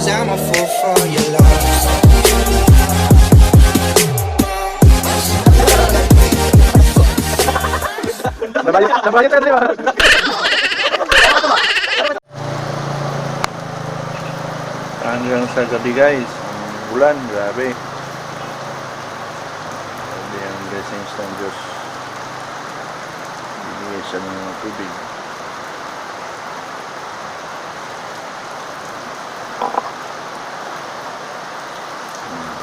cause I'm a fool for your love. Nabayot ka, di ba? Hanggang sa gabi guys, ulan, grabe. Grabe ang blessings ng Diyos. Bibigay siya ng mga tubig.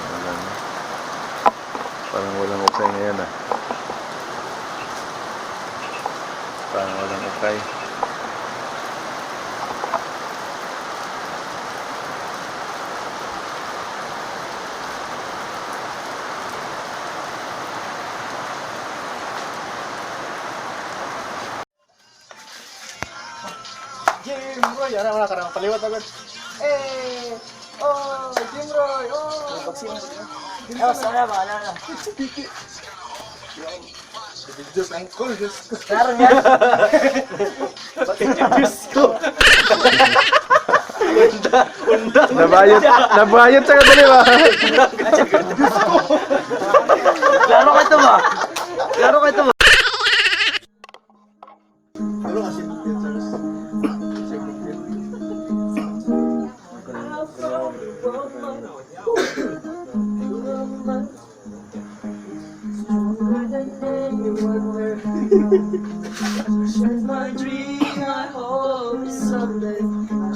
Ulan. Parang walang ukay ngayon ah. Parang walang ukay. Jim Roy, ara wala karang paliwat agad. Oh, Jim Roy. Oh, baksin mo. Sana ba na. Diyos ang cool, Diyos ko. Klaro yan. Diyos ko. Nabayot sa kadali ba? Klaro ka ito ba? Klaro ka ito ba? Klaro kasi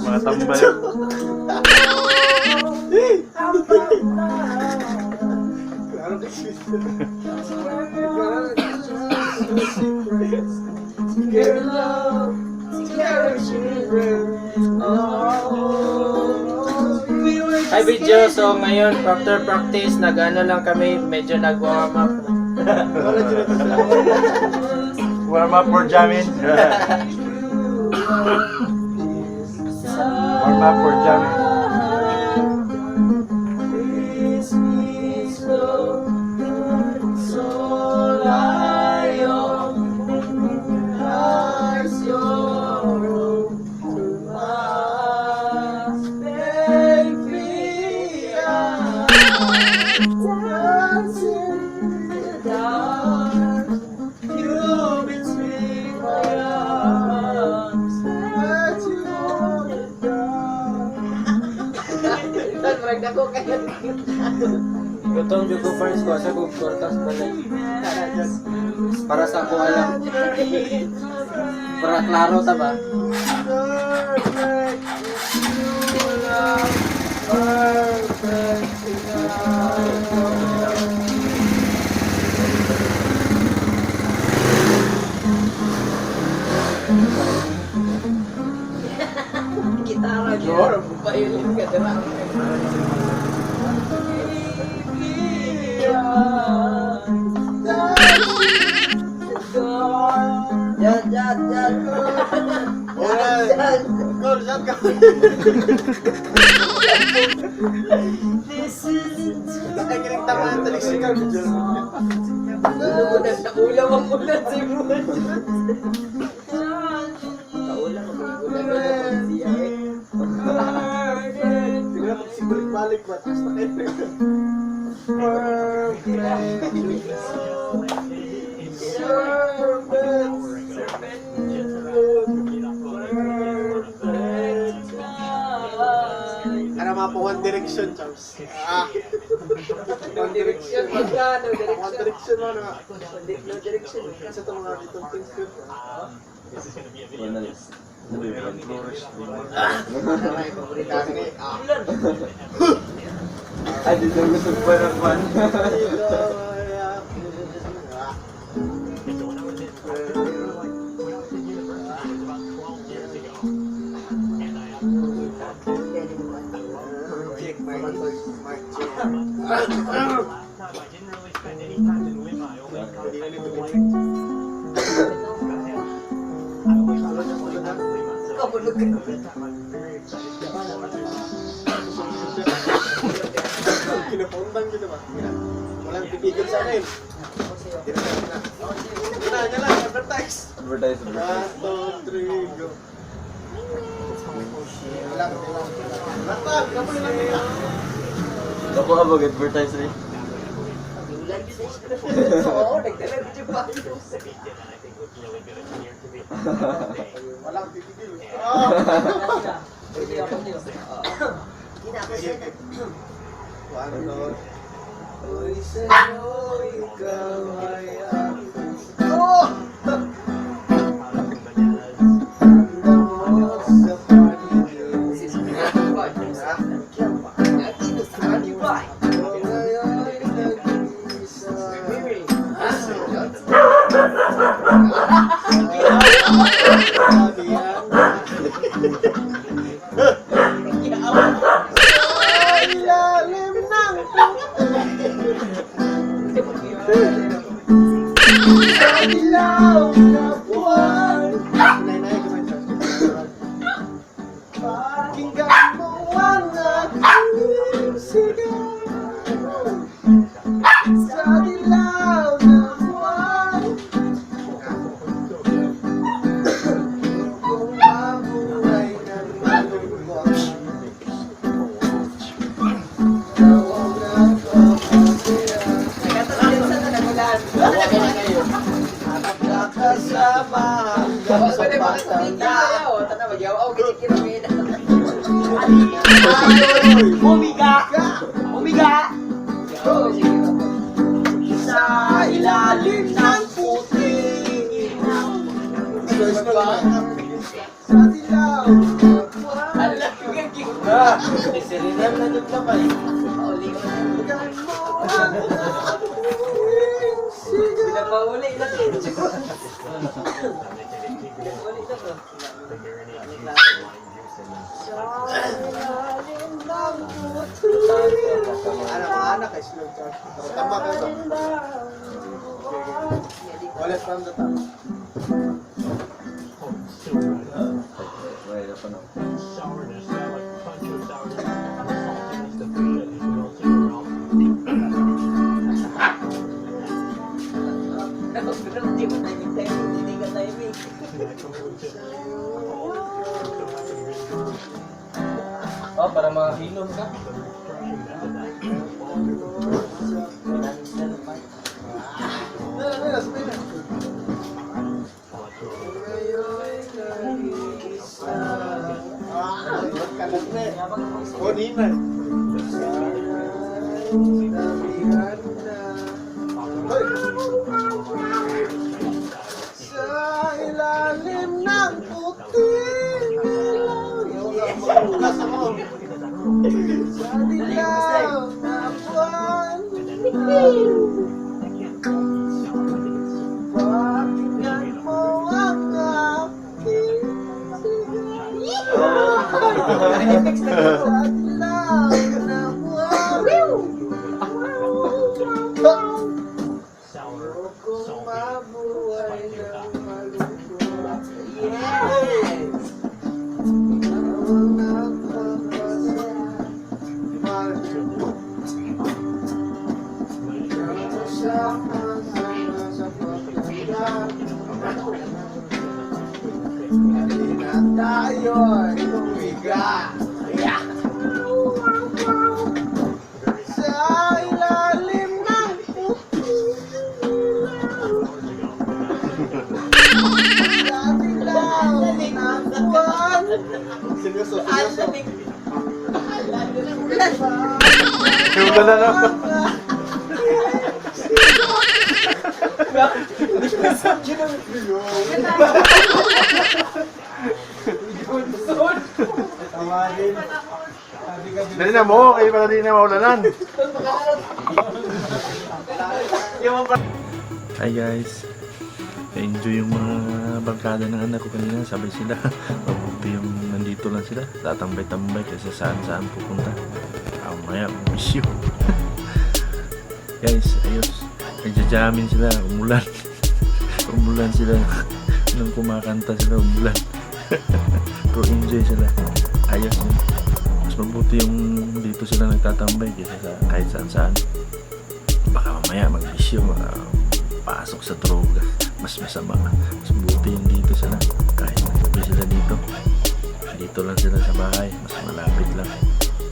Mga tambay. klaro kasi. Hi video, so ngayon after practice nag-ano lang kami, medyo nag-warm up. Warm up for jamming. Warm up for jamming. Gutom juga first ko sa kwartas balik. Para sa ako alam. Para klaro ta ba? Gitara gyud. Pailin ka dira. Yan. Gol, yan ka. Ay, kinig tamaan talik si Carl. Ulam ang ulan si Buwan. Kaulam ang ulan siya eh. Tingnan mo si balik ba? Basta kayo. Ano mga po One Direction, Charles? One Direction, magka, no direction. One Direction, ano nga? No direction. Kasi ito mga little things good. Ay, dito gusto pa naman. Kinapundang gitu ba? Walang pipigil sa akin. Yan lang, advertise. 1, 2, 3, go. Lakad, kapoy lang nila. Ako abag advertise rin. Oo, nagdala din pa. Walang titigil. Pwede ako niyo. One Lord. Uy, sa'yo, ikaw ay ako. Handa mo sa paligid. Kiamba. Dito sa kanila. Ako ngayon'y nag-iisa. Sa ilalim ng sa ilaw na buwan. Pakinggan mo ang aking sigaw. Sa ilaw na buwan. Kung mabuhay ng malungkot. Ikaw ang nagpapasaya. Nagkatagal sa nagulan. Hanap na kasama hanggang sa Pwede batang makikita. Tana magyaw. Kinikirapin. Umiga! Umiga! Sa ilalim ng puting ilaw. Sa dilaw ng buwan. Sirinam na dito pa eh. Pakinggan mo ang aking sigaw. Pinapahuli na ito. Pinapahuli na ito. Sa ilalim ng puting ilaw. Anak ay slow charge. Tama ka ito. Wallet from the top. Wala pa na. Hindi mo timing. Hindi ka timing. Oh, para makahinom ka. Sa ilalim ng puting ilaw. Bukas ako. Sa dilaw na buwan. Pakinggan mo ang aking sigaw. Sa dilaw na buwan. Kung mabuhay ng malungkot. Yes! Ang nagpapasaya. Sa pagkakas. Halina tayo'y umiga. Sa ilalim ng puting ilaw. Sa dilaw ng buwan. Seryoso, seryoso. Simulan na ako. Dali na mo, kayo pala din na maulanan. Hi guys, enjoy yung mga barkada ng anak ko kanina. Sabay sila, mabuti yung nandito lang sila, tatambay-tambay kasi saan-saan pupunta. Maya, miss you. Guys, ayos, nagjajamin sila, umulan. Umulan sila, nung kumakanta sila, umulan. Pero enjoy sila, ayos yun. Mas mabuti yung dito sila nagtatambay kaysa sa kahit saan-saan. Baka mamaya mag-issue, pasok sa droga, mas masama. Mas mabuti yung dito sila, kahit nagsabi sila dito, hindi dito lang sila sa bahay, mas malapit lang,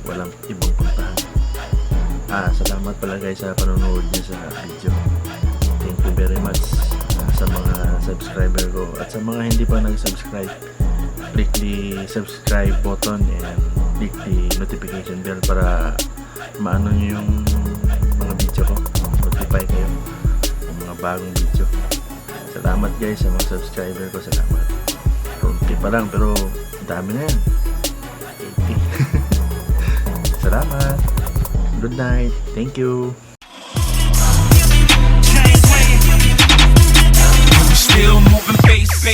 walang ibang puntahan. Salamat pala guys sa panonood niyo sa video. Thank you very much sa mga subscriber ko, at sa mga hindi pa nag-subscribe, click the subscribe button and click the notification bell para maano nyo yung mga video ko, notify kayo ng mga bagong video. Salamat guys sa mga subscriber ko, salamat. Kunti pa lang pero dami na yan, 80. Salamat, good night, thank you. Still moving bass.